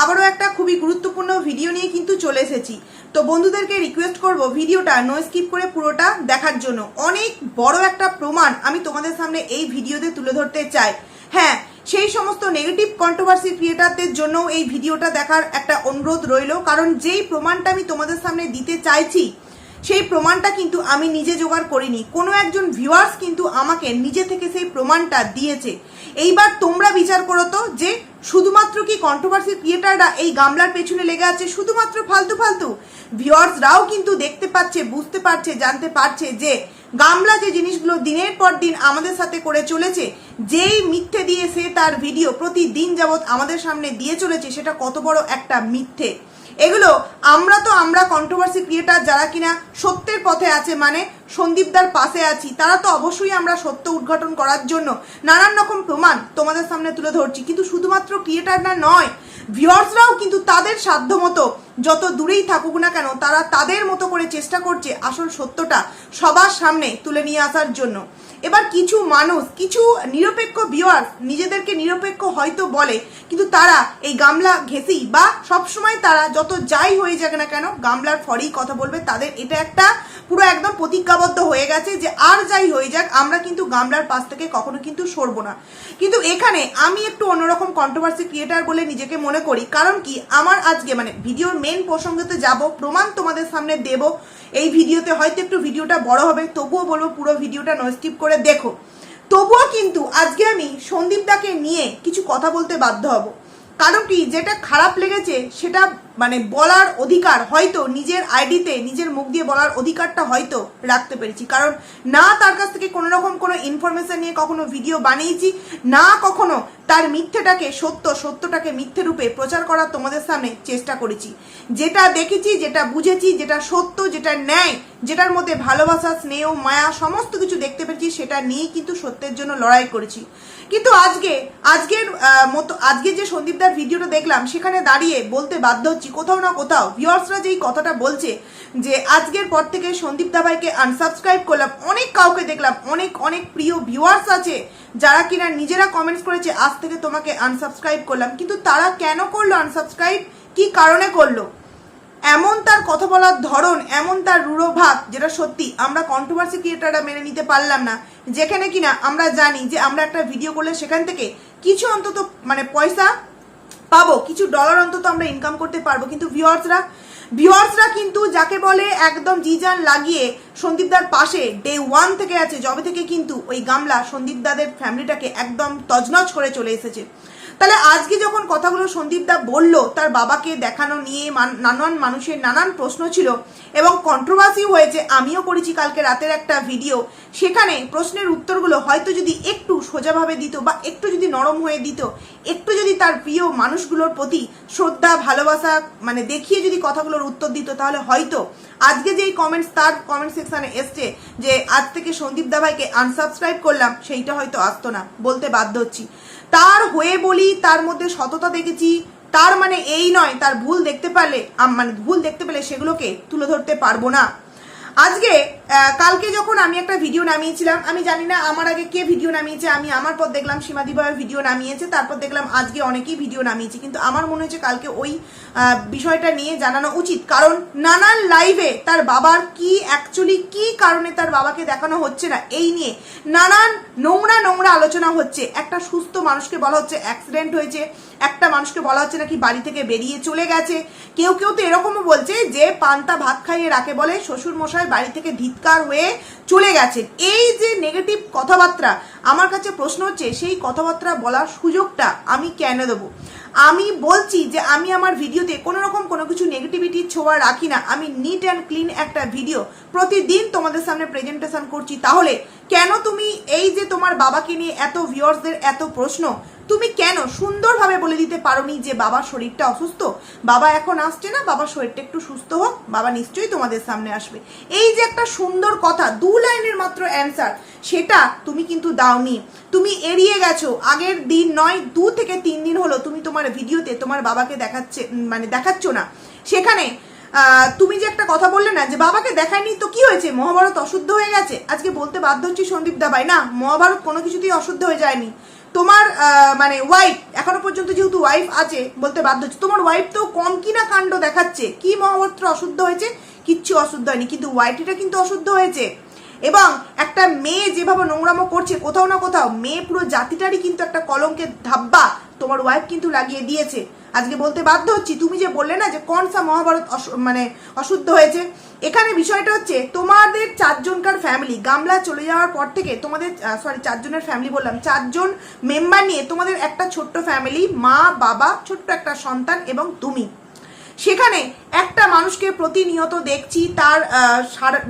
আবারও একটা খুবই গুরুত্বপূর্ণ ভিডিও নিয়ে কিন্তু চলে এসেছি। তো বন্ধুদেরকে রিকোয়েস্ট করব ভিডিওটা নো স্কিপ করে পুরোটা দেখার জন্য। অনেক বড় একটা প্রমাণ আমি তোমাদের সামনে এই ভিডিওতে তুলে ধরতে চাই। হ্যাঁ, সেই সমস্ত নেগেটিভ কন্ট্রোভার্সি ক্রিয়েটারদের জন্য এই ভিডিওটা দেখার একটা অনুরোধ রইল, কারণ যেই প্রমাণটা আমি তোমাদের সামনে দিতে চাইছি সেই প্রমাণটা কিন্তু আমি নিজে জোগাড় করিনি, কোনো একজন ভিউয়ার্স কিন্তু আমাকে নিজে থেকে সেই প্রমাণটা দিয়েছে। এইবার তোমরা বিচার করো তো যে শুধুমাত্র কি কন্ট্রোভার্সি ক্রিয়েটাররা এই গামলার পেছনে লেগে আছে শুধুমাত্র ফালতু ফালতু? ভিউয়ার্সরাও কিন্তু দেখতে পাচ্ছে, বুঝতে পারছে, জানতে পারছে যে গামলা যে জিনিসগুলো দিনের পর দিন আমাদের সাথে করে চলেছে, যেই মিথ্যে দিয়ে সে তার ভিডিও প্রতিদিন যাবৎ আমাদের সামনে দিয়ে চলেছে, সেটা কত বড় একটা মিথ্যে। এগুলো আমরা কন্ট্রোভার্সি ক্রিয়েটার যারা কিনা সত্যের পথে আছে, মানে সন্দীপদার পাশে আছি, তারা তো অবশ্যই আমরা সত্য উদ্ঘাটন করার জন্য নানান রকম প্রমাণ তোমাদের সামনে তুলে ধরছি। কিন্তু শুধুমাত্র ক্রিয়েটাররা নয়, ভিউয়ার্সরাও কিন্তু তাদের সাধ্য মতো যত দূরেই থাকুক না কেন তারা তাদের মতো করে চেষ্টা করছে আসল সত্যটা সবার সামনে তুলে নিয়ে আসার জন্য। এবার কিছু মানুষ, কিছু নিরপেক্ষ ভিউয়ার্স নিজেদেরকে নিরপেক্ষ হয়তো বলে, কিন্তু তারা এই গামলা ঘেঁষি বা সবসময় তারা যত যাই হয়ে যাক না কেন গামলার ফরেই কথা বলবে। তাদের এটা একটা পুরো একদম প্রতিজ্ঞাবদ্ধ হয়ে গেছে যে আর যাই হয়ে যাক আমরা কিন্তু গামলার পাশ থেকে কখনো কিন্তু সরবো না। কিন্তু এখানে আমি একটু অন্যরকম কন্ট্রোভার্সি ক্রিয়েটার বলে নিজেকে মনে করি। কারণ কি, আমার আজকে মানে ভিডিওর মেন প্রসঙ্গতে যাব, প্রমাণ তোমাদের সামনে দেব। এই ভিডিওতে হয়তো একটু ভিডিওটা বড় হবে, তবুও বলবো পুরো ভিডিওটা নো স্কিপ করে দেখো। তবুও কিন্তু আজকে আমি সন্দীপদাকে নিয়ে কিছু কথা বলতে বাধ্য হব। কারণ কি, যেটা খারাপ লেগেছে সেটা মানে বলার অধিকার হয়তো নিজের আইডিতে নিজের মুখ দিয়ে বলার অধিকারটা হয়তো রাখতে পেরেছি। কারণ না তার কাছ থেকে কোনো রকম কোনো ইনফরমেশন নিয়ে কখনো ভিডিও বানিয়েছি, না কখনো তার মিথ্যেটাকে সত্যটাকে মিথ্যে রূপে প্রচার করার তোমাদের সামনে চেষ্টা করেছি। যেটা দেখেছি, যেটা বুঝেছি, যেটা সত্য, যেটা ন্যায়, যেটার মধ্যে ভালোবাসা, স্নেহ, মায়া সমস্ত কিছু দেখতে পেরেছি, সেটা নিয়েই কিন্তু সত্যের জন্য লড়াই করেছি। কিন্তু আজকে যে সন্দীপদার ভিডিওটা দেখলাম, সেখানে দাঁড়িয়ে বলতে বাধ্য হচ্ছি কোথাও না কোথাও ভিউয়ার্সরা যেই কথাটা বলছে যে আজকের পর থেকে সন্দীপ দা ভাইকে আনসাবস্ক্রাইব করলাম। অনেক কাউকে দেখলাম, অনেক প্রিয় ভিউয়ার্স আছে যারা কিনা নিজেরা কমেন্টস করেছে আজ থেকে তোমাকে আনসাবস্ক্রাইব করলাম। কিন্তু তারা কেন করলো আনসাবস্ক্রাইব, কি কারণে করলো? এমন তার কথা বলার ধরন, এমন তার রূঢ় ভাব, যেটা সত্যি আমরা কন্ট্রোভার্সি ক্রিয়েটাররা মেনে নিতে পারলাম না। যেখানে কিনা আমরা জানি যে আমরা একটা ভিডিও করলে সেখান থেকে কিছু অন্তত মানে পয়সা পাবো, কিছু ডলার অন্তত আমরা ইনকাম করতে পারবো। কিন্তু ভিউয়ার্সরা কিন্তু যাকে বলে একদম জিজান লাগিয়ে সন্দীপদার পাশে ডে 1 থেকে আছে, যবে থেকে কিন্তু ওই গামলা সন্দীপদাদের ফ্যামিলিটাকে একদম তজনজ করে চলে এসেছে। তাহলে আজকে যখন কথাগুলো সন্দীপদা বলল, তার বাবাকে দেখানো নিয়ে নানান মানুষের নানান প্রশ্ন ছিল এবং কন্ট্রোভার্সি হয়েছে। আমিও করেছি কালকে রাতের একটা ভিডিও, সেখানে প্রশ্নের উত্তরগুলো হয়তো যদি একটু সোজাভাবে দিত বা একটু যদি নরম হয়ে দিত, একটু যদি তার প্রিয় মানুষগুলোর প্রতি শ্রদ্ধা, ভালোবাসা মানে দেখিয়ে যদি কথাগুলোর উত্তর দিত, তাহলে হয়তো আজকে যেই কমেন্টস তার কমেন্ট সেকশনে এসছে যে আজ থেকে সন্দীপ দা ভাইকে আনসাবস্ক্রাইব করলাম, সেইটা হয়তো আসতো না। বলতে বাধ্য হচ্ছি, তার হয়ে বলি, তার মধ্যে সততা দেখেছি। তার মানে এই নয় তার ভুল দেখতে পেলে সেগুলোকে তুলে ধরতে পারবো না। আজকে কালকে যখন আমি একটা ভিডিও নামিয়েছিলাম, আমি জানি না আমার আগে কে ভিডিও নামিয়েছে, আমি আমার পর দেখলাম সীমাদি ভাইয়ের ভিডিও নামিয়েছে, তারপর দেখলাম আজকে অনেকেই ভিডিও নামিয়েছে। কিন্তু আমার মনে হচ্ছে কালকে ওই বিষয়টা নিয়ে জানানো উচিত। কারণ নানান লাইভে তার বাবার কি কারণে তার বাবাকে দেখানো হচ্ছে না, এই নিয়ে নানান নোংরা আলোচনা হচ্ছে। একটা সুস্থ মানুষকে বলা হচ্ছে অ্যাক্সিডেন্ট হয়েছে, একটা মানুষকে বলা হচ্ছে নাকি বাড়ি থেকে বেরিয়ে চলে গেছে। কেউ তো এরকমও বলছে যে পান্তা ভাত খাইয়ে রাখে বলে শ্বশুর মশাই বাড়ি থেকে ধিক্কার হয়ে চলে গেছেন। এই যে নেগেটিভ কথাবার্তা, আমার কাছে প্রশ্ন হচ্ছে সেই কথাবার্তা বলার সুযোগটা আমি কেন দেবো? আমি বলছি যে আমি আমার ভিডিওতে কোনো রকম কোনো কিছু নেগেটিভিটির ছোঁয়া রাখি না। আমি নিট অ্যান্ড ক্লিন একটা ভিডিও প্রতিদিন তোমাদের সামনে প্রেজেন্টেশন করছি। তাহলে কেন তুমি এই যে তোমার বাবাকে নিয়ে এত ভিউয়ার্সদের এত প্রশ্ন, তুমি কেন সুন্দরভাবে বলে দিতে পারোনি যে বাবার শরীরটা অসুস্থ, বাবা এখন আসছে না, বাবার শরীরটা একটু সুস্থ হোক, বাবা নিশ্চয়ই তোমাদের সামনে আসবে। এই যে একটা সুন্দর কথা, 2 লাইনের মাত্র অ্যান্সার, সেটা তুমি কিন্তু দাওনি। তুমি এড়িয়ে গেছো। আগের দিন নয়, 2 থেকে 3 দিন হলো তুমি তোমার ভিডিওতে তোমার বাবাকে দেখাচ্ছ না। সেখানে তুমি যে একটা কথা বললে না যে বাবাকে দেখায়নি তো কি হয়েছে, মহাভারত অশুদ্ধ হয়ে গেছে। আজকে বলতে বাধ্য হচ্ছি সন্দীপ দা ভাই, না, মহাভারত কোনো কিছুতেই অশুদ্ধ হয়ে যায়নি। তোমার মানে ওয়াইফ এখনো পর্যন্ত যেহেতু ওয়াইফ আছে বলতে বাধ্য হচ্ছে, তোমার ওয়াইফ তো কম কিনা কাণ্ড দেখাচ্ছে। কি মহাবস্ত্র অশুদ্ধ হয়েছে? কিচ্ছু অশুদ্ধ হয়নি, কিন্তু ওয়াইটিটা কিন্তু অশুদ্ধ হয়েছে। এবং একটা মেয়ে যেভাবে নোংরামো করছে, কোথাও না কোথাও মেয়ে পুরো জাতিটারই কিন্তু একটা কলঙ্কের ধাব্বা তোমার ওয়াইফ কিন্তু লাগিয়ে দিয়েছে। আজকে বলতে বাধ্য হচ্ছি, তুমি যে বললে না যে কনসা মহাভারত মানে অশুদ্ধ হয়েছে, এখানে বিষয়টা হচ্ছে তোমাদের 4 জনকার ফ্যামিলি গামলা চলে যাওয়ার পর থেকে তোমাদের 4 জনের ফ্যামিলি বললাম, 4 জন মেম্বার নিয়ে তোমাদের একটা ছোট্ট ফ্যামিলি, মা বাবা, ছোট্ট একটা সন্তান এবং তুমি। সেখানে একটা মানুষকে প্রতিনিয়ত দেখছি, তার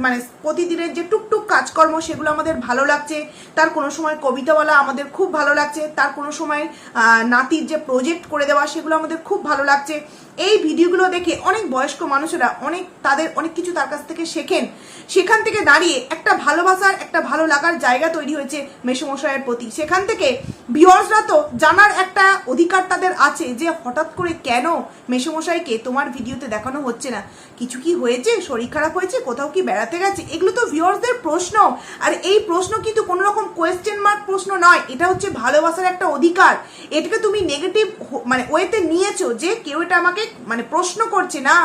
মানে প্রতিদিনের যে টুকটুক কাজকর্ম সেগুলো আমাদের ভালো লাগছে, তার কোনো সময় কবিতা বলা আমাদের খুব ভালো লাগছে, তার কোনো সময় নাতির যে প্রজেক্ট করে দেওয়া সেগুলো আমাদের খুব ভালো লাগছে। এই ভিডিওগুলো দেখে অনেক বয়স্ক মানুষেরা তাদের অনেক কিছু তার কাছ থেকে শেখেন। সেখান থেকে দাঁড়িয়ে একটা ভালোবাসার, একটা ভালো লাগার জায়গা তৈরি হয়েছে মেসোমশাইয়ের প্রতি। সেখান থেকে ভিউয়ার্সরা তো জানার একটা অধিকার তাদের আছে যে হঠাৎ করে কেন মেসোমশাইকে তোমার ভিডিওতে দেখানো হচ্ছে না। কিছু কি হয়েছে? শরীর খারাপ হয়েছে? কোথাও কি বেড়াতে গেছে? এগুলো তো ভিউয়ার্সদের প্রশ্ন। আর এই প্রশ্ন কিন্তু কোনো রকম কোয়েশ্চেন মার্ক প্রশ্ন নয়, এটা হচ্ছে ভালোবাসার একটা অধিকার। এটাকে তুমি নেগেটিভ মানে ওয়েতে নিয়েছো যে কেউ এটা আমাকে মানে প্রশ্ন করছে না,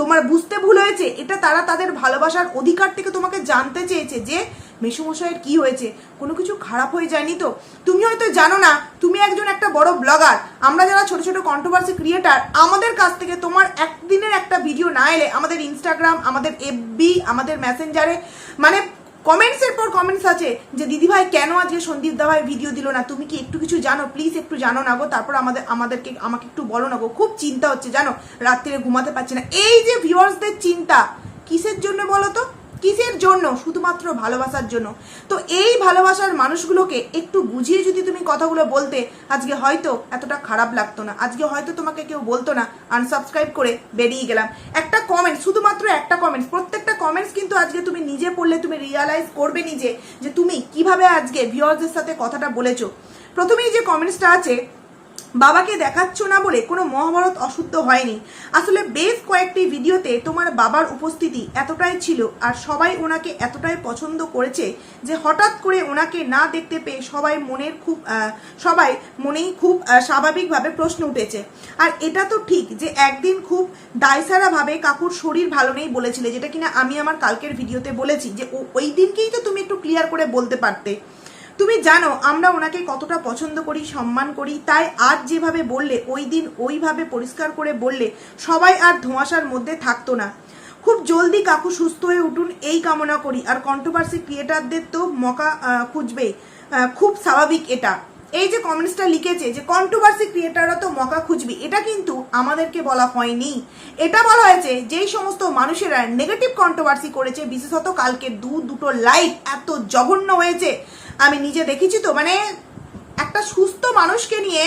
তোমার বুঝতে ভুল হয়েছে। এটা তারা তাদের ভালোবাসার অধিকার থেকে তোমাকে জানতে চেয়েছে যে মেসোমশাইয়ের কি হয়েছে, কোনো কিছু খারাপ হয়ে যায়নি তো। তুমি হয়তো জানো না, তুমি একটা বড় ব্লগার। আমরা যারা ছোট ছোট কন্ট্রোভার্সি ক্রিয়েটার, আমাদের কাছ থেকে তোমার একদিনের একটা ভিডিও না এলে আমাদের ইনস্টাগ্রাম, আমাদের এফবি, আমাদের মেসেঞ্জারে মানে কমেন্টসের পর কমেন্টস আছে যে দিদিভাই কেন আজকে সন্দীপ দা ভাই ভিডিও দিল না, তুমি কি একটু কিছু জানো, প্লিজ একটু জানো না গো, তারপর আমাকে একটু বলো না গো, খুব চিন্তা হচ্ছে জানো, রাত্রিরে ঘুমাতে পারছি না। এই যে ভিউয়ার্সদের চিন্তা কিসের জন্য বলো তো? কিসের জন্য? শুধুমাত্র ভালোবাসার জন্য। তো এই ভালোবাসার মানুষগুলোকে একটু বুঝিয়ে যদি তুমি কথাগুলো বলতে, আজকে হয়তো এতটা খারাপ লাগতো না, আজকে হয়তো তোমাকে কেউ বলতো না আনসাবস্ক্রাইব করে বেরিয়ে গেলাম। একটা কমেন্ট, শুধুমাত্র একটা কমেন্টস, প্রত্যেকটা কমেন্টস কিন্তু আজকে তুমি নিজে পড়লে তুমি রিয়ালাইজ করবে নিজে যে তুমি কিভাবে আজকে ভিউয়ার্সদের সাথে কথাটা বলেছো। প্রথমেই যে কমেন্টসটা আছে, বাবাকে দেখাচ্ছ না বলে কোনো মহাভারত অশুদ্ধ হয়নি। আসলে বেশ কয়েকটি ভিডিওতে তোমার বাবার উপস্থিতি এতটাই ছিল আর সবাই ওনাকে এতটাই পছন্দ করেছে যে হঠাৎ করে ওনাকে না দেখতে পেয়ে সবাই মনেই খুব স্বাভাবিকভাবে প্রশ্ন উঠেছে। আর এটা তো ঠিক যে একদিন খুব দায়সারাভাবে কাকুর শরীর ভালো নেই বলেছিলে, যেটা কিনা আমি আমার কালকের ভিডিওতে বলেছি যে ওই দিনকেই তো তুমি একটু ক্লিয়ার করে বলতে পারতে। তুমি জানো আমরা ওনাকে কতটা পছন্দ করি, সম্মান করি, তাই আজ যেভাবে বললে ওই দিন ওইভাবে পরিষ্কার করে বললে সবাই আর ধোঁয়াশার মধ্যে থাকতো না। খুব জলদি কাকু সুস্থ হয়ে উঠুন এই কামনা করি। আর কন্ট্রোভার্সি ক্রিয়েটারদের তো মকা খুঁজবে, খুব স্বাভাবিক এটা। এই যে কমেন্টসটা লিখেছে যে কন্ট্রোভার্সি ক্রিয়েটাররা তো মকা খুঁজবি, এটা কিন্তু আমাদেরকে বলা হয়নি, এটা বলা হয়েছে যেই সমস্ত মানুষেরা নেগেটিভ কন্ট্রোভার্সি করেছে, বিশেষত কালকে দুটো লাইভ এত জঘন্য হয়েছে আমি নিজে দেখেছি। তো মানে একটা সুস্থ মানুষকে নিয়ে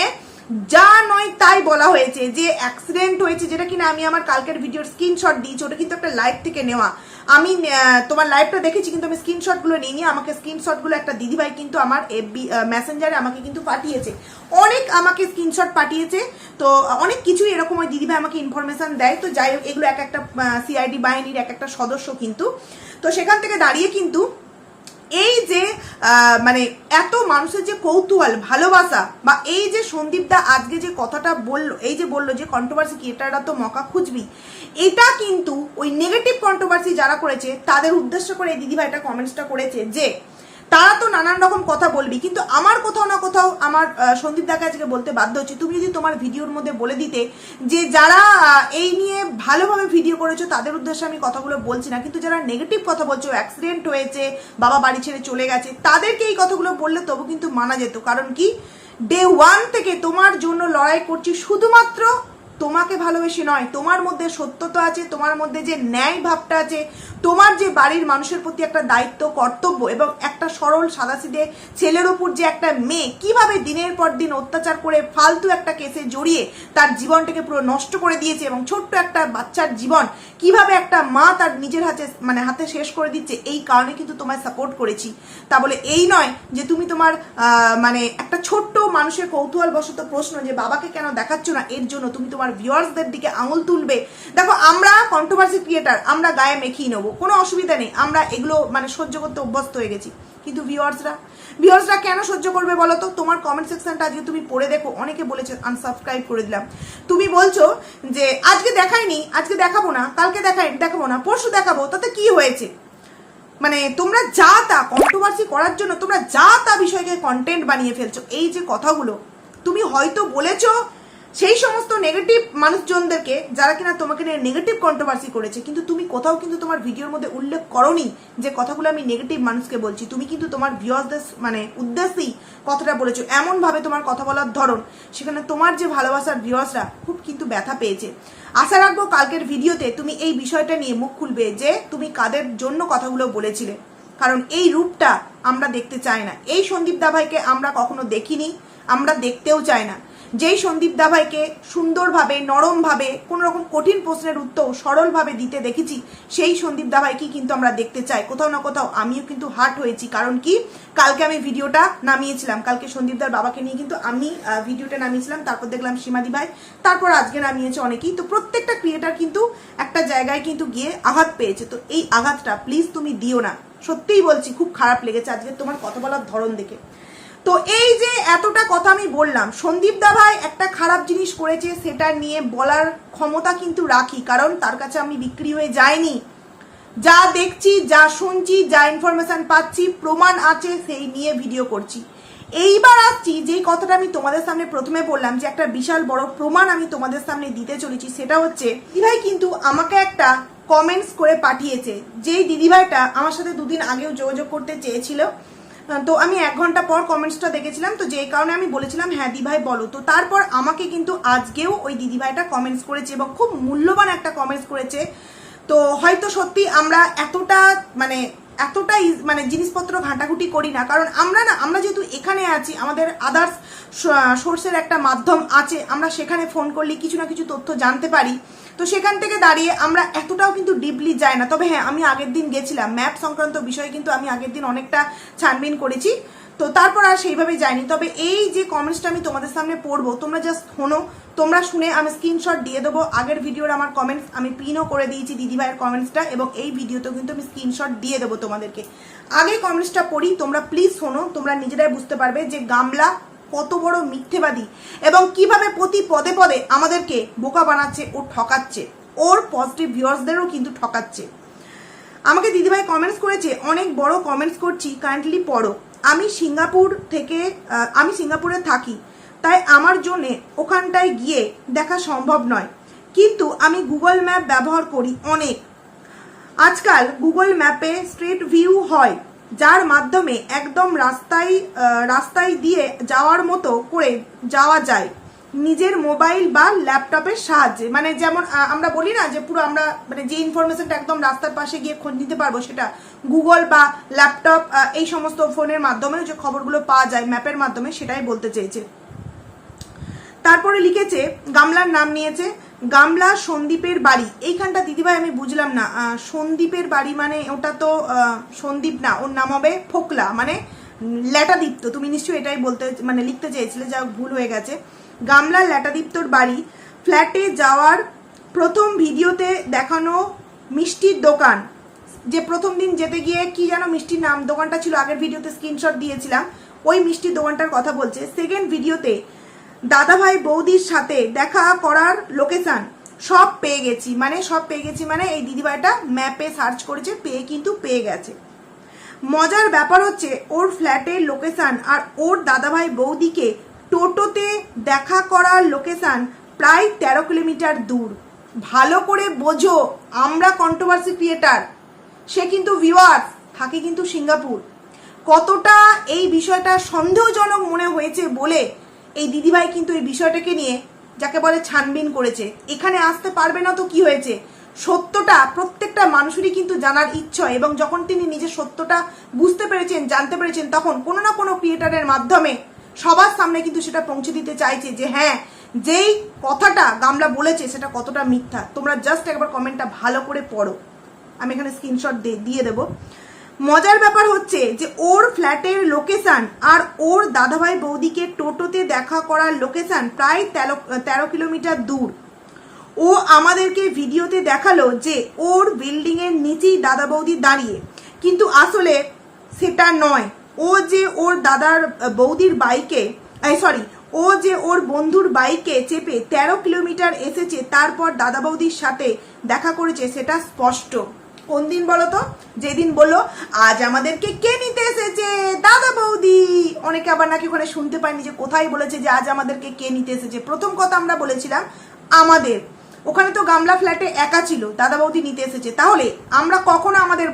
যা নয় তাই বলা হয়েছে, যে অ্যাক্সিডেন্ট হয়েছে, যেটা কিনা আমি আমার কালকের ভিডিওর স্ক্রিনশট দিয়েছি, ওটা কিন্তু একটা লাইভ থেকে নেওয়া। আমি তোমার লাইভটা দেখেছি কিন্তু আমি স্ক্রিনশটগুলো নিইনি। আমাকে স্ক্রিনশটগুলো একটা দিদিভাই কিন্তু আমার এফবি মেসেঞ্জারে আমাকে কিন্তু পাঠিয়েছে, অনেক আমাকে স্ক্রিনশট পাঠিয়েছে। তো অনেক কিছুই এরকম ওই দিদিভাই আমাকে ইনফরমেশন দেয়। তো যাই হোক, এগুলো এক একটা সিআইডি বাহিনীর এক একটা সদস্য কিন্তু। তো সেখান থেকে দাঁড়িয়ে কিন্তু এই যে মানে এত মানুষের যে কৌতূহল, ভালোবাসা, বা এই যে সন্দীপ দা আজকে যে কথাটা বললো, এই যে বললো যে কন্ট্রোভার্সি ক্রিয়েটাররা তো মকা খুঁজবি, এটা কিন্তু ওই নেগেটিভ কন্ট্রোভার্সি যারা করেছে তাদের উদ্দেশ্য করে এই দিদিভাইটা কমেন্টসটা করেছে যে তারা তো নানান রকম কথা বলবি, কিন্তু আমার কোথাও না কোথাও আমার সন্দীপ দাকে আজকে বলতে বাধ্য হচ্ছে, তুমি যদি তোমার ভিডিওর মধ্যে বলে দিতে যে যারা এই নিয়ে ভালোভাবে ভিডিও করেছো তাদের উদ্দেশ্যে আমি কথাগুলো বলছি না, কিন্তু যারা নেগেটিভ কথা বলছো, অ্যাক্সিডেন্ট হয়েছে, বাবা বাড়ি ছেড়ে চলে গেছে, তাদেরকে এই কথাগুলো বললে তবু কিন্তু মানা যেত। কারণ কি, ডে 1 থেকে তোমার জন্য লড়াই করছি, শুধুমাত্র তোমাকে ভালোবেসে নয়, তোমার মধ্যে সত্যতা আছে, তোমার মধ্যে যে ন্যায় ভাবটা আছে, তোমার যে বাড়ির মানুষের প্রতি একটা দায়িত্ব, কর্তব্য, এবং একটা সরল সাদাসিধে ছেলের ওপর যে একটা মেয়ে কিভাবে দিনের পর দিন অত্যাচার করে ফালতু একটা কেসে জড়িয়ে তার জীবনটাকে পুরো নষ্ট করে দিয়েছে, এবং ছোট্ট একটা বাচ্চার জীবন কিভাবে একটা মা তার নিজের হাতে শেষ করে দিচ্ছে, এই কারণে কিন্তু তোমায় সাপোর্ট করেছি। তা বলে এই নয় যে তুমি তোমার মানে একটা ছোট্ট মানুষের কৌতূহল বশত প্রশ্ন যে বাবাকে কেন দেখাচ্ছ না, এর জন্য তুমি তোমার ভিউয়ার্সদের দিকে আঙুল তুলবে। দেখো, আমরা কন্ট্রোভার্সি ক্রিয়েটার, আমরা গায়ে মেখিয়ে নেবো, কোনো অসুবিধা নেই, আমরা এগুলো মানে সহ্য করতে অভ্যস্ত হয়ে গেছি। কিন্তু ভিউয়ার্সরা কেন সহ্য করবে বলো তো? তোমার কমেন্ট সেকশনটা আজকে তুমি পড়ে দেখো, অনেকে বলেছে আনসাবস্ক্রাইব করে দিলাম। তুমি বলছো যে আজকে দেখাইনি, আজকে দেখাবো না, কালকে দেখাবো না, পরশু দেখাবো, তাতে কি হয়েছে? মানে তোমরা যা তা কন্ট্রোভার্সি করার জন্য তোমরা যা তা বিষয়কে কন্টেন্ট বানিয়ে ফেলছো। এই যে কথাগুলো তুমি হয়তো বলেছো সেই সমস্ত নেগেটিভ মানুষজনদেরকে যারা কিনা তোমাকে নিয়ে নেগেটিভ কন্ট্রোভার্সি করেছে, কিন্তু তুমি কোথাও কিন্তু তোমার ভিডিওর মধ্যে উল্লেখ করোনি যে কথাগুলো আমি নেগেটিভ মানুষকে বলছি। তুমি কিন্তু তোমার ভিউয়ার্সদের মানে উদ্দেশ্যেই কথাটা বলেছো। এমনভাবে তোমার কথা বলার ধরন, সেখানে তোমার যে ভালোবাসার ভিউয়ার্সরা খুব কিন্তু ব্যথা পেয়েছে। আশা রাখবো কালকের ভিডিওতে তুমি এই বিষয়টা নিয়ে মুখ খুলবে যে তুমি কাদের জন্য কথাগুলো বলেছিলে, কারণ এই রূপটা আমরা দেখতে চাই না। এই সন্দীপ দা ভাইকে আমরা কখনো দেখিনি, আমরা দেখতেও চাই না। যেই সন্দীপ দা ভাইকে সুন্দরভাবে নরমভাবে কোনো রকম কঠিন প্রশ্নের উত্তর সরলভাবে দিতে দেখেছি, সেই সন্দীপ দা ভাইকেই কিন্তু আমরা দেখতে চাই। কোথাও না কোথাও আমিও কিন্তু হার্ট হয়েছি। কারণ কি, কালকে আমি ভিডিওটা নামিয়েছিলাম, কালকে সন্দীপদার বাবাকে নিয়ে কিন্তু আমি ভিডিওটা নামিয়েছিলাম, তারপর দেখলাম সীমাদি ভাই, তারপর আজকে নামিয়েছে অনেকেই। তো প্রত্যেকটা ক্রিয়েটার কিন্তু একটা জায়গায় কিন্তু গিয়ে আঘাত পেয়েছে। তো এই আঘাতটা প্লিজ তুমি দিও না, সত্যিই বলছি, খুব খারাপ লেগেছে আজকে তোমার কথা বলার ধরন দেখে। তো এই যে এতটা কথা আমি বললাম, সন্দীপ দা ভাই একটা খারাপ জিনিস করেছে সেটা নিয়ে বলার ক্ষমতা কিন্তু রাখি, কারণ তার কাছে আমি বিক্রি হয়ে যাইনি। যা দেখছি, যা শুনছি, যা ইনফরমেশন পাচ্ছি, প্রমাণ আছে, সেই নিয়ে ভিডিও করছি। এইবার আসছি যেই কথাটা আমি তোমাদের সামনে প্রথমে বললাম যে একটা বিশাল বড় প্রমাণ আমি তোমাদের সামনে দিতে চলেছি, সেটা হচ্ছে দিদিভাই কিন্তু আমাকে একটা কমেন্টস করে পাঠিয়েছে। যেই দিদিভাইটা আমার সাথে দুদিন আগেও যোগাযোগ করতে চেয়েছিল, তো আমি 1 ঘন্টা পর কমেন্টসটা দেখেছিলাম, তো যেই কারণে আমি বলেছিলাম হ্যাঁ দিভাই বলো। তো তারপর আমাকে কিন্তু আজকেও ওই দিদিভাইটা কমেন্টস করেছে এবং খুব মূল্যবান একটা কমেন্টস করেছে। তো হয়তো সত্যি আমরা এতটাই মানে জিনিসপত্র ঘাঁটাঘুটি করি না, কারণ আমরা যেহেতু এখানে আছি, আমাদের আদার্স সোর্সের একটা মাধ্যম আছে, আমরা সেখানে ফোন করলে কিছু না কিছু তথ্য জানতে পারি। তো সেখান থেকে দাঁড়িয়ে আমরা এতটাও কিন্তু ডিপলি যাই না। তবে হ্যাঁ, আমি আগের দিন গেছিলাম ম্যাপ সংক্রান্ত বিষয়ে, কিন্তু আমি আগের দিন অনেকটা ছানবিন করেছি, তো তারপর আর সেইভাবে যাইনি। তবে এই যে কমেন্টসটা আমি তোমাদের সামনে পড়বো, তোমরা জাস্ট শোনো, তোমরা শুনে আমি স্ক্রিনশট দিয়ে দেবো। আগের ভিডিওর আমার কমেন্টস আমি পিনও করে দিয়েছি দিদিভাইয়ের কমেন্টসটা, এবং এই ভিডিওতেও কিন্তু আমি স্ক্রিনশট দিয়ে দেবো তোমাদেরকে। আগে কমেন্টসটা পড়ি, তোমরা প্লিজ শোনো, তোমরা নিজেরাই বুঝতে পারবে যে গামলা কত বড় মিথ্যেবাদী এবং কিভাবে প্রতি পদে পদে আমাদেরকে বোকা বানাচ্ছে ও ঠকাচ্ছে, ওর পজিটিভ ভিউয়ার্সদেরও কিন্তু ঠকাচ্ছে। আমাকে দিদিভাই কমেন্টস করেছে, অনেক বড় কমেন্টস করছি, কাইন্ডলি পড়ো। আমি সিঙ্গাপুরে থাকি, তাই আমার জন্য ওখানটায় গিয়ে দেখা সম্ভব নয়, কিন্তু আমি গুগল ম্যাপ ব্যবহার করি অনেক। আজকাল গুগল ম্যাপে স্ট্রিট ভিউ হয়, যার মাধ্যমে একদম রাস্তায় দিয়ে যাওয়ার মতো করে যাওয়া যায় নিজের মোবাইল বা ল্যাপটপের সাহায্যে। মানে যেমন আমরা বলি না যে পুরো আমরা মানে যে ইনফরমেশনটা একদম রাস্তার পাশে গিয়ে খোঁজ নিতে পারবো, সেটা গুগল বা ল্যাপটপ এই সমস্ত ফোনের মাধ্যমে যে খবরগুলো পাওয়া যায় ম্যাপের মাধ্যমে, সেটাই বলতে চেয়েছে। তারপরে লিখেছে, গামলার নাম নিয়েছে, গামলা সন্দীপের বাড়ি। এইখানটা দিদিভাই আমি বুঝলাম না, সন্দীপের বাড়ি মানে ওটা তো সন্দীপ না, ওর নাম হবে ফোকলা, মানে ল্যাটাদীপ্ত। তুমি নিশ্চয়ই এটাই বলতে মানে লিখতে চেয়েছিলে, যা ভুল হয়ে গেছে। গামলা ল্যাটাদীপ্তর বাড়ি। ফ্ল্যাটে যাওয়ার প্রথম ভিডিওতে দেখানো মিষ্টির দোকান, যে প্রথম দিন যেতে গিয়ে কি যেন মিষ্টির নাম দোকানটা ছিল, আগের ভিডিওতে স্ক্রিনশট দিয়েছিলাম, ওই মিষ্টির দোকানটার কথা বলছে। সেকেন্ড ভিডিওতে দাদাভাই বৌদির সাথে দেখা করার লোকেশন সব পেয়ে গেছি, মানে এই দিদিভাইটা ম্যাপে সার্চ করেছে, পেয়ে গেছে। মজার ব্যাপার হচ্ছে ওর ফ্ল্যাটের লোকেশন আর ওর দাদাভাই বৌদিকে টোটোতে দেখা করার লোকেশন প্রায় 13 কিলোমিটার দূর। ভালো করে বোঝো, আমরা কন্ট্রোভার্সি ক্রিয়েটার, সে কিন্তু ভিউয়ার্স থাকে কিন্তু সিঙ্গাপুর। কতটা এই বিষয়টা সন্দেহজনক মনে হয়েছে বলে এই দিদিভাই কিন্তু এই বিষয়টাকে নিয়ে যাকে বলে ছানবিন করেছে। এখানে আসতে পারবে না তো কি হয়েছে, সত্যটা প্রত্যেকটা মানুষেরই কিন্তু জানার ইচ্ছা, এবং যখন তিনি নিজের সত্যটা বুঝতে পেরেছেন, জানতে পেরেছেন, তখন কোনো না কোনো ক্রিয়েটারের মাধ্যমে সবার সামনে কিন্তু সেটা পৌঁছে দিতে চাইছে যে হ্যাঁ, যেই কথাটা গামলা বলেছে সেটা কতটা মিথ্যা। তোমরা জাস্ট একবার কমেন্টটা ভালো করে পড়ো, আমি এখানে স্ক্রিনশট দিয়ে দেবো। মজার ব্যাপার হচ্ছে যে ওর ফ্ল্যাটের লোকেশন আর ওর দাদাভাই বৌদিকে টোটোতে দেখা করার লোকেশন প্রায় 13 কিলোমিটার দূর। ও আমাদেরকে ভিডিওতে দেখালো যে ওর বিল্ডিং এর নিচেই দাদা বৌদি দাঁড়িয়ে, কিন্তু আসলে সেটা নয়। ও যে ওর দাদার বৌদির বাইকে ও যে ওর বন্ধুর বাইকে চেপে 13 কিলোমিটার এসেছে, তারপর দাদা বৌদির সাথে দেখা করেছে, সেটা স্পষ্ট। কোন দিন বলো তো? যেদিন বললো আজ আমাদেরকে কে নিতে এসেছে, দাদা বৌদি। অনেকে আবার নাকি ওখানে শুনতে পায়নি যে কোথায় বলেছে যে আজ আমাদেরকে কে নিতে এসেছে। প্রথম কথা আমরা বলেছিলাম আমাদের, ওখানে তো গামলা ফ্ল্যাটে একা ছিল, দাদা বৌদি নিতে এসেছে। তাহলে আমরা কখনো আমাদের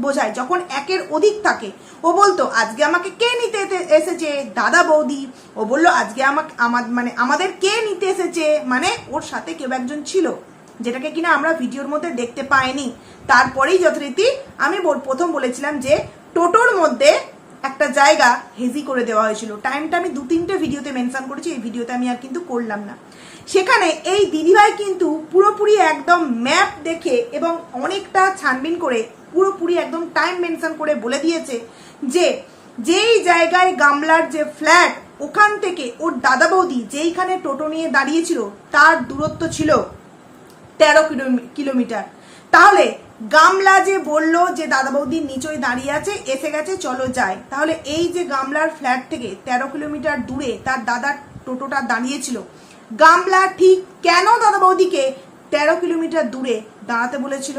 বোঝাই যখন একের অধিক থাকে। ও বলতো আজকে আমাকে কে নিতে এসেছে, দাদা বৌদি। ও বললো আজকে আমাদের কে নিতে এসেছে, মানে ওর সাথে কেউ একজন ছিল, যেটাকে কিনা আমরা ভিডিওর মধ্যে দেখতে পাইনি। তারপরেই যথারীতি আমি প্রথম বলেছিলাম যে টোটোর মধ্যে একটা জায়গা হেজি করে দেওয়া হয়েছিল। টাইমটা আমি 2-3টে ভিডিওতে মেনশন করেছি, এই ভিডিওতে আমি আর কিন্তু করলাম না। সেখানে এই দিদিভাই কিন্তু পুরোপুরি একদম ম্যাপ দেখে এবং অনেকটা ছানবিন করে পুরোপুরি একদম টাইম মেনশন করে বলে দিয়েছে যে যেই জায়গায় গামলার যে ফ্ল্যাট, ওখান থেকে ওর দাদা বৌদি যেইখানে টোটো নিয়ে দাঁড়িয়েছিল তার দূরত্ব ছিল 13 কিলোমিটার। তাহলে গামলা যে বলল যে দাদা বৌদির নিচই দাঁড়িয়ে আছে, এসে গেছে, চলো যাই, তাহলে এই যে গামলার ফ্ল্যাট থেকে 13 কিলোমিটার দূরে তার দাদার টোটোটা দাঁড়িয়েছিল, গামলা ঠিক কেন দাদা বৌদিকে 13 কিলোমিটার দূরে দাঁড়াতে বলেছিল?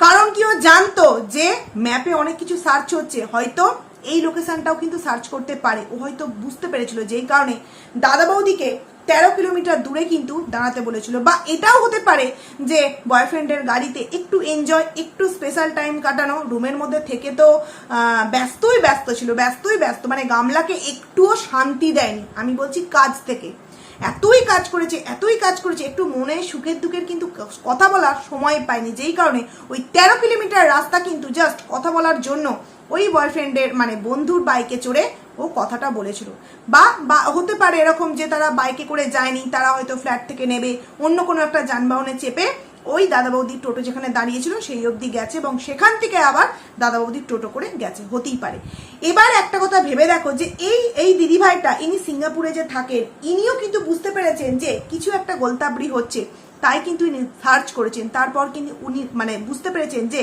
কারণ কি ও জানতো যে ম্যাপে অনেক কিছু সার্চ হচ্ছে, হয়তো এই লোকেশনটাও কিন্তু সার্চ করতে পারে। ও হয়তো বুঝতে পেরেছিল যেই কারণে দাদা বৌদিকে 13 কিলোমিটার দূরে কিন্তু দাঁড়াতে বলেছিল। বা এটাও হতে পারে যে বয়ফ্রেন্ডের গাড়িতে একটু এনজয়, একটু স্পেশাল টাইম কাটানো, রুমের মধ্যে থেকে তো ব্যস্ত ছিল, মানে গামলাকে একটুও শান্তি দেয়নি। আমি বলছি কাজ থেকে এতই কাজ করেছে, একটু মনে সুখের দুঃখের কিন্তু কথা বলার সময় পায়নি, যেই কারণে ওই 13 কিলোমিটার রাস্তা কিন্তু জাস্ট কথা বলার জন্য ওই বয়ফ্রেন্ডের মানে বন্ধুর বাইকে চড়ে ও কথাটা বলেছিল। বা হতে পারে এরকম যে তারা বাইকে করে যায়নি, তারা হয়তো ফ্ল্যাট থেকে নেবে অন্য কোনো একটা যানবাহনে চেপে ওই দাদা বৌদির টোটো যেখানে দাঁড়িয়েছিল সেই অবধি গেছে এবং সেখান থেকে আবার দাদা বৌদির টোটো করে গেছে, হতেই পারে। এবার একটা কথা ভেবে দেখো যে এই দিদিভাইটা ইনি সিঙ্গাপুরে যে থাকেন, ইনিও কিন্তু বুঝতে পেরেছেন যে কিছু একটা গোলতাবড়ি হচ্ছে, তাই কিন্তু ইনি সার্চ করেছেন। তারপর কিন্তু উনি মানে বুঝতে পেরেছেন যে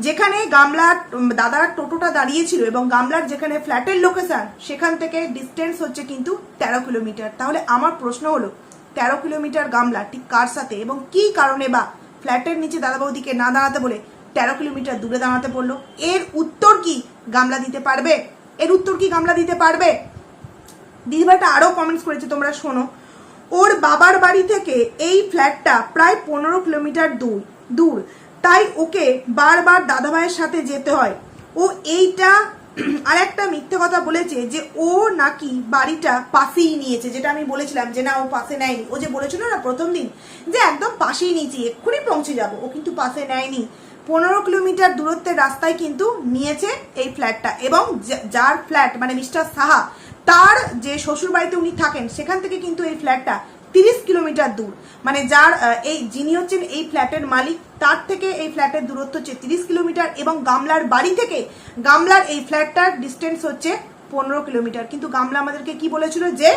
যেখানে গামলার দাদার টোটোটা দাঁড়িয়েছিল এবং গামলার যেখানে ফ্ল্যাটের লোকেশন, সেখান থেকে ডিস্টেন্স হচ্ছে কিন্তু 13 কিলোমিটার। তাহলে আমার প্রশ্ন হলো 13 কিলোমিটার গামলা ঠিক কার সাথে এবং কি কারণে বা ফ্ল্যাটের নিচে দাদা বৌদিকে না দাঁড়াতে বলে 13 কিলোমিটার দূরে দাঁড়াতে বললো? এর উত্তর কি গামলা দিতে পারবে? দিদিভাইটা আরো কমেন্টস করেছে, তোমরা শোনো। ওর বাবার বাড়ি থেকে এই ফ্ল্যাটটা প্রায় 15 কিলোমিটার দূর, তাই ওকে বারবার দাদাভাইয়ের সাথে যেতে হয়। ও এইটা আর একটা মিথ্যে কথা বলেছে যে ও নাকি বাড়িটা পাশেই নিয়েছে, যেটা আমি বলেছিলাম যে না ও পাশে নেয়নি। ও যে বলেছিল না প্রথম দিন যে একদম পাশেই নিয়েছি, এক্ষুনি পৌঁছে যাবো, ও কিন্তু পাশে নেয়নি। 15 কিলোমিটার দূরত্বের রাস্তায় কিন্তু নিয়েছে এই ফ্ল্যাটটা। এবং যার ফ্ল্যাট মানে মিস্টার সাহা, তার যে শ্বশুর বাড়িতে উনি থাকেন, সেখান থেকে কিন্তু এই ফ্ল্যাটটা 30 কিলোমিটার দূর। মানে যার যিনি হচ্ছেন এই ফ্ল্যাটের মালিক, তার থেকে এই ফ্ল্যাটের দূরত্ব হচ্ছে 30 কিলোমিটার এবং গামলার বাড়ি থেকে গামলার এই ফ্ল্যাটটার ডিস্টেন্স হচ্ছে 15 কিলোমিটার। কিন্তু গামলা আমাদেরকে কি বলেছিল যে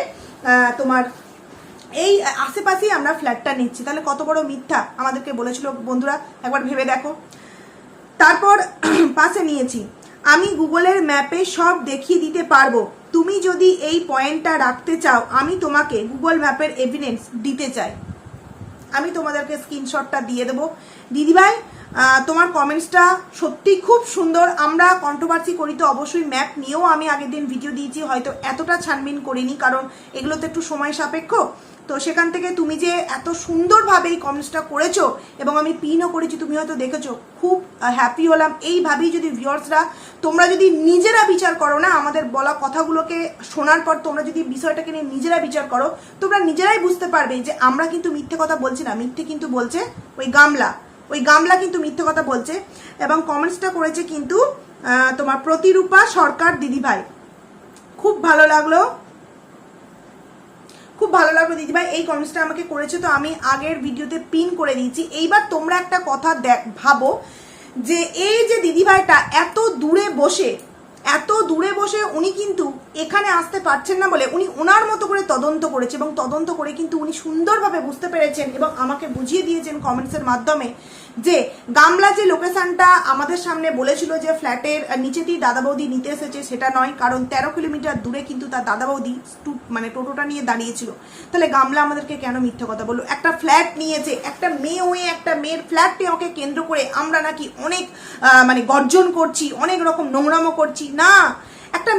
তোমার এই আশেপাশেই আমরা ফ্ল্যাটটা নিচ্ছি। তাহলে কত বড় মিথ্যা আমাদেরকে বলেছিল বন্ধুরা, একবার ভেবে দেখো। তারপর পাশে নিয়েছি, আমি গুগলের ম্যাপে সব দেখিয়ে দিতে পারবো, তুমি যদি এই পয়েন্টটা রাখতে চাও আমি তোমাকে গুগল ম্যাপের এভিডেন্স দিতে চাই। আমি তোমাদেরকে স্ক্রিনশটটা দিয়ে দেবো। দিদিভাই তোমার কমেন্টসটা সত্যি খুব সুন্দর। আমরা কন্ট্রোভার্সি করি তো অবশ্যই, ম্যাপ নিয়েও আমি আগের দিন ভিডিও দিয়েছি, হয়তো এতটা ছানবিন করিনি কারণ এগুলো তো একটু সময় সাপেক্ষ। তো সেখান থেকে তুমি যে এত সুন্দরভাবে এই কমেন্টসটা করেছো এবং আমি পিনও করেছি, তুমি হয়তো দেখেছো, খুব হ্যাপি হলাম। এইভাবেই যদি ভিউয়ার্সরা তোমরা যদি নিজেরা বিচার করো না, আমাদের বলা কথাগুলোকে শোনার পর তোমরা যদি বিষয়টাকে নিয়ে নিজেরা বিচার করো, তোমরা নিজেরাই বুঝতে পারবে যে আমরা কিন্তু মিথ্যে কথা বলছি না। মিথ্যে কিন্তু বলছে ওই গামলা কিন্তু মিথ্যে কথা বলছে। এবং কমেন্টসটা করেছে কিন্তু তোমার প্রতিরূপা সরকার দিদিভাই, খুব ভালো লাগলো দিদিভাই, এই কমেন্টসটা আমাকে করেছে। তো আমি আগের ভিডিওতে পিন করে দিয়েছি। এইবার তোমরা একটা কথা ভাবো যে এই যে দিদিভাইটা এত দূরে বসে উনি কিন্তু এখানে আসতে পারছেন না বলে উনি ওনার মতো করে তদন্ত করেছে, এবং তদন্ত করে কিন্তু উনি সুন্দরভাবে বুঝতে পেরেছেন এবং আমাকে বুঝিয়ে দিয়েছেন কমেন্টসের মাধ্যমে যে গামলা যে লোকেশনটা আমাদের সামনে বলেছিল যে ফ্ল্যাটের নিচেতেই দাদা বৌদি নিতে এসেছে, সেটা নয়। কারণ 13 কিলোমিটার দূরে কিন্তু তার দাদা বৌদি মানে টোটোটা নিয়ে দাঁড়িয়েছিল। তাহলে গামলা আমাদেরকে কেন মিথ্যা কথা বললো? একটা ফ্ল্যাট নিয়েছে, একটা মেয়ে হয়ে একটা মেয়ের ফ্ল্যাট আমাকে কেন্দ্র করে আমরা নাকি অনেক মানে গর্জন করছি, অনেক রকম নোংরামো করছি। না, একটা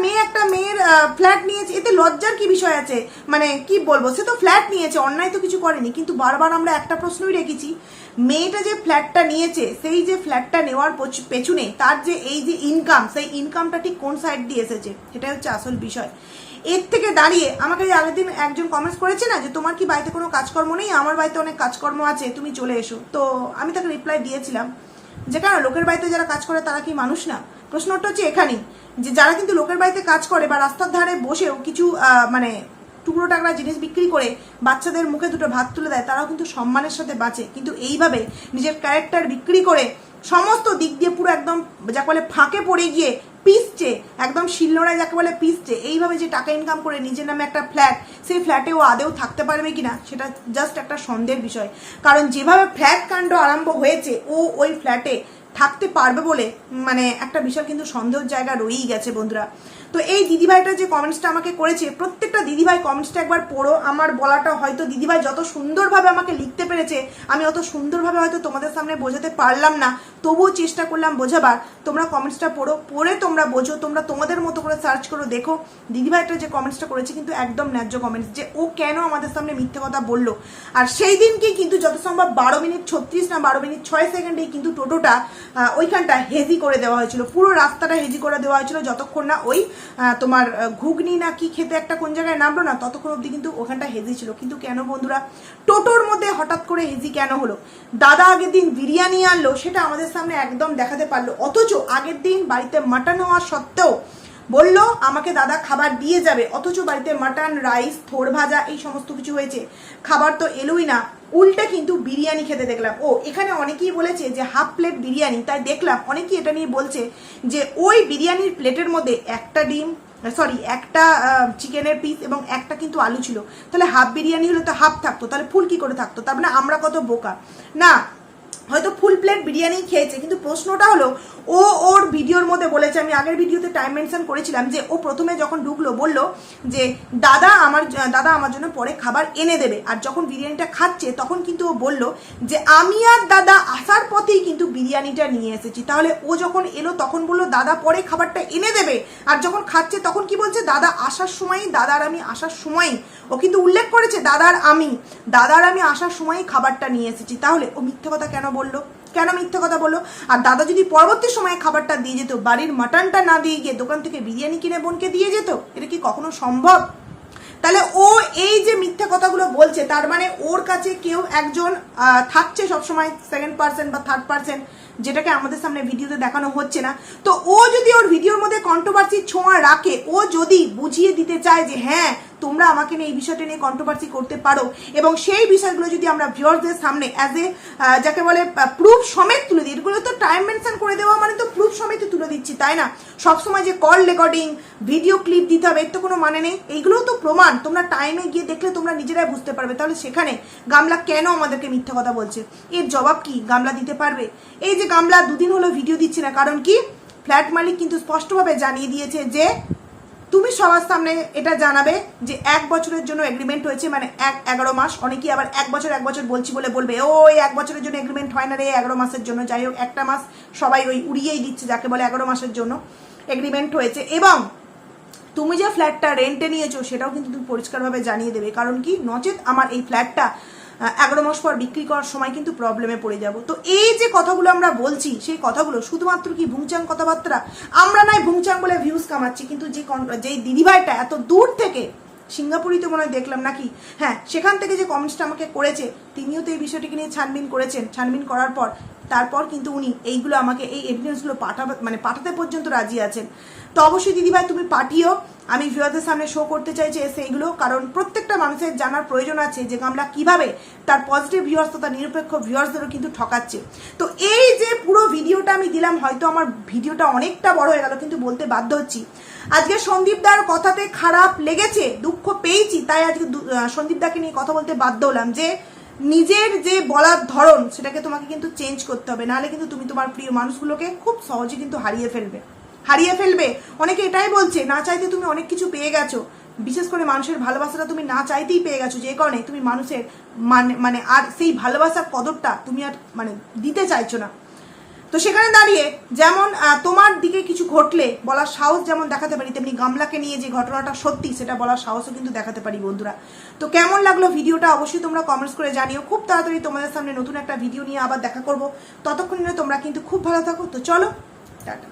মেয়ের ফ্ল্যাট নিয়েছে, এতে লজ্জার কি বিষয় আছে? মানে কি বলবো, সে তো ফ্ল্যাট নিয়েছে, অন্যায় তো কিছু করেনি। কিন্তু বারবার আমরা একটা প্রশ্নই রেখেছি, মেয়েটা যে ফ্ল্যাটটা নিয়েছে, সেই যে ফ্ল্যাটটা নেওয়ার পেছনে তার যে এই যে ইনকাম, সেই ইনকামটা ঠিক কোন সাইড দিয়ে এসেছে, সেটাই হচ্ছে আসল বিষয়। এর থেকে দাঁড়িয়ে আমাকে আগের দিন একজন কমেন্টস করেছে না যে তোমার কি বাড়িতে কোনো কাজকর্ম নেই, আমার বাড়িতে অনেক কাজকর্ম আছে, তুমি চলে এসো। তো আমি তাকে রিপ্লাই দিয়েছিলাম যে কেন, লোকের বাড়িতে যারা কাজ করে তারা কি মানুষ না? প্রশ্নটা হচ্ছে এখানেই, যে যারা কিন্তু লোকের বাড়িতে কাজ করে বা রাস্তার ধারে বসেও কিছু মানে টুকরো টাকরা জিনিস বিক্রি করে বাচ্চাদের মুখে দুটো ভাত তুলে দেয়, তারাও কিন্তু সম্মানের সাথে বাঁচে। কিন্তু এইভাবে নিজের ক্যারেক্টার বিক্রি করে সমস্ত দিক দিয়ে পুরো একদম যাকে বলে ফাঁকে পড়ে গিয়ে পিসছে, একদম শিলনোড়ায় যাকে বলে পিসছে, এইভাবে যে টাকা ইনকাম করে নিজের নামে একটা ফ্ল্যাট, সেই ফ্ল্যাটে ও আদেও থাকতে পারবে কিনা সেটা জাস্ট একটা সন্দেহের বিষয়। কারণ যেভাবে ফ্ল্যাট কাণ্ড আরম্ভ হয়েছে, ও ওই ফ্ল্যাটে থাকতে পারবে বলে মানে একটা বিশাল কিন্তু সন্দেহের জায়গা রয়েই গেছে বন্ধুরা। তো এই দিদিভাইটা যে কমেন্টসটা আমাকে করেছে, প্রত্যেকটা দিদিভাই কমেন্টসটা একবার পড়ো। আমার বলাটা হয়তো দিদিভাই যত সুন্দরভাবে আমাকে লিখতে পেরেছে, আমি অত সুন্দরভাবে হয়তো তোমাদের সামনে বোঝাতে পারলাম না, তবুও চেষ্টা করলাম বোঝাবার। তোমরা কমেন্টসটা পড়ো, পড়ে তোমরা বোঝো, তোমরা তোমাদের মতো করে সার্চ করো, দেখো দিদিভাইটা যে কমেন্টসটা করেছে কিন্তু একদম ন্যায্য কমেন্টস, যে ও কেন আমাদের সামনে মিথ্যে কথা বললো। আর সেই দিনকেই কিন্তু যত সম্ভব 12 মিনিট 36 না 12 মিনিট 6 সেকেন্ডেই কিন্তু টোটোটা ওইখানটা হেজি করে দেওয়া হয়েছিল, পুরো রাস্তাটা হেজি করে দেওয়া হয়েছিল, যতক্ষণ না ওই তোমার ঘুগনি না কি খেতে একটা কোন জায়গায় নামলো না, ততক্ষণ অবধি কিন্তু ওখানটা হেজি ছিল। কিন্তু কেন বন্ধুরা, টোটোর মধ্যে হঠাৎ করে হেজি কেন হলো? দাদা আগের দিন বিরিয়ানি আনলো, সেটা আমাদের সামনে একদম দেখাতে পারলো, অথচ আগের দিন বাড়িতে মাটন হওয়া সত্ত্বেও বললো আমাকে দাদা খাবার দিয়ে যাবে, অথচ বাড়িতে মাটন, রাইস, থোর ভাজা এই সমস্ত কিছু হয়েছে, খাবার তো এলোই না, উল্টে কিন্তু বিরিয়ানি খেতে দেখলাম। ও এখানে অনেকেই বলেছে যে হাফ প্লেট বিরিয়ানি, তাই দেখলাম অনেকেই এটা নিয়ে বলছে যে ওই বিরিয়ানির প্লেটের মধ্যে একটা ডিম, সরি একটা চিকেনের পিস এবং একটা কিন্তু আলু ছিল। তাহলে হাফ বিরিয়ানি হলে তো হাফ থাকতো, তাহলে ফুল কি করে থাকতো? তার মানে আমরা কত বোকা না, হয়তো ফুল প্লেট বিরিয়ানি খেয়েছে। কিন্তু প্রশ্নটা হলো, ও ওর ভিডিওর মধ্যে বলেছে, আমি আগের ভিডিওতে টাইম মেনশন করেছিলাম, যে ও প্রথমে যখন ঢুকলো বললো যে দাদা আমার জন্য পরে খাবার এনে দেবে, আর যখন বিরিয়ানিটা খাচ্ছে তখন কিন্তু ও বললো যে আমি আর দাদা আসার পথেই কিন্তু বিরিয়ানিটা নিয়ে এসেছি। তাহলে ও যখন এলো তখন বললো দাদা পরে খাবারটা এনে দেবে, আর যখন খাচ্ছে তখন কি বলছে, দাদা আসার সময়, দাদার আমি আসার সময়ই, ও কিন্তু উল্লেখ করেছে দাদার আমি আসার সময়ই খাবারটা নিয়ে এসেছি। তাহলে ও মিথ্যে কথা কেন বললো? কেন মিথ্যে কথা বললো? আর দাদা যদি পরবর্তী সময়ে খাবারটা দিয়ে যেত, বাড়ির মাটনটা না দিয়ে গিয়ে দোকান থেকে বিরিয়ানি কিনে বোনকে দিয়ে যেত, এটা কি কখনো সম্ভব? তাহলে ও এই যে মিথ্যে কথাগুলো বলছে, তার মানে ওর কাছে কেউ একজন থাকছে সবসময়, সেকেন্ড পার্সন বা থার্ড পার্সন, যেটাকে আমাদের সামনে ভিডিওতে দেখানো হচ্ছে না। তো ও যদি ওর ভিডিওর মধ্যে কন্ট্রোভার্সির ছোঁয়া রাখে, ও যদি বুঝিয়ে দিতে চায় যে হ্যাঁ তোমরা আমাকে নিয়ে এই বিষয়টা নিয়ে কন্ট্রোভার্সি করতে পারো, এবং সেই বিষয়গুলো যদি আমরা ভিউয়ার্সদের সামনে অ্যাজ এ যাকে বলে প্রুফ সমেত তুলে দিই, এগুলো তো টাইম মেনশন করে দেওয়া মানে তো প্রুফ সমেত তুলে দিচ্ছি, তাই না? সবসময় যে কল রেকর্ডিং, ভিডিও ক্লিপ দিতে হবে, এর তো কোনো মানে নেই। এইগুলোও তো প্রমাণ, তোমরা টাইমে গিয়ে দেখলে তোমরা নিজেরাই বুঝতে পারবে। তাহলে সেখানে গামলা কেন আমাদেরকে মিথ্যা কথা বলছে, এর জবাব কি গামলা দিতে পারবে? এই যে গামলা দুদিন হলো ভিডিও দিচ্ছে না, কারণ কি? ফ্ল্যাট মালিক কিন্তু স্পষ্টভাবে জানিয়ে দিয়েছে যে তুমি সবার সামনে এটা জানাবে যে 1 বছরের জন্য এগ্রিমেন্ট হয়েছে, মানে 11 মাস। অনেকেই আবার 1 বছর বলছি বলে বলবে ওই 1 বছরের জন্য এগ্রিমেন্ট হয় না রে, 11 মাসের জন্য। যাই হোক, একটা মাস সবাই ওই উড়িয়েই দিচ্ছে, যাকে বলে 11 মাসের জন্য এগ্রিমেন্ট হয়েছে। এবং তুমি যে ফ্ল্যাটটা রেন্টে নিয়েছো সেটাও কিন্তু তুমি পরিষ্কারভাবে জানিয়ে দেবে, কারণ কি? নচেত আমার এই ফ্ল্যাটটা 11 মাস পর বিক্রি করার সময় কিন্তু প্রবলেমে পড়ে যাব। তো এই যে কথাগুলো আমরা বলছি, সেই কথাগুলো শুধুমাত্র কি ভুংচাং কথাবার্তা? আমরা নয় ভুংচাং বলে ভিউজ কামাচ্ছি, কিন্তু যে দিদিভাইটা এত দূর থেকে, সিঙ্গাপুরেই তো মনে হয় দেখলাম নাকি, হ্যাঁ সেখান থেকে যে কমেন্টসটা আমাকে করেছে, তিনিও তো এই বিষয়টিকে নিয়ে ছানবিন করেছেন। ছানবিন করার পর তারপর কিন্তু উনি এইগুলো আমাকে এই এভিডেন্সগুলো পাঠাতে পর্যন্ত রাজি আছেন। তো অবশ্যই দিদিভাই তুমি পাঠিও, আমি ভিউয়ারদের সামনে শো করতে চাইছি সেইগুলো, কারণ প্রত্যেকটা মানুষের জানার প্রয়োজন আছে যে গামলা কিভাবে তার পজিটিভ ভিউয়ার্স তথা নিরপেক্ষ ভিউয়ার্সদেরও কিন্তু ঠকাচ্ছে। তো এই যে পুরো ভিডিওটা আমি দিলাম, হয়তো আমার ভিডিওটা অনেকটা বড় হয়ে গেল, কিন্তু বলতে বাধ্য হচ্ছি আজকে সন্দীপ দার কথাতে খারাপ লেগেছে, দুঃখ পেয়েছি, তাই আজকে সন্দীপ দাকে নিয়ে কথা বলতে বাধ্য হলাম যে নিজের যে বলার ধরন সেটাকে তোমাকে কিন্তু চেঞ্জ করতে হবে, নাহলে কিন্তু তুমি তোমার প্রিয় মানুষগুলোকে খুব সহজে কিন্তু হারিয়ে ফেলবে। অনেকে এটাই বলছে না চাইতে তুমি অনেক কিছু পেয়ে গেছো, বিশেষ করে মানুষের ভালোবাসাটা তুমি না চাইতেই পেয়ে গেছো, যে কারণে তুমি মানুষের মানে আর সেই ভালোবাসার কদরটা তুমি আর দিতে চাইছো না। তো সেখানে দাঁড়িয়ে যেমন তোমার দিকে কিছু ঘটলে বলার সাহস যেমন দেখাতে পারি, তেমনি গামলাকে নিয়ে যে ঘটনাটা সত্যি সেটা বলার সাহসও কিন্তু দেখাতে পারি বন্ধুরা। তো কেমন লাগলো ভিডিওটা অবশ্যই তোমরা কমেন্টস করে জানিও। খুব তাড়াতাড়ি তোমাদের সামনে নতুন একটা ভিডিও নিয়ে আবার দেখা করব, ততক্ষণ তোমরা কিন্তু খুব ভালো থাকো। তো চলো, টাটা।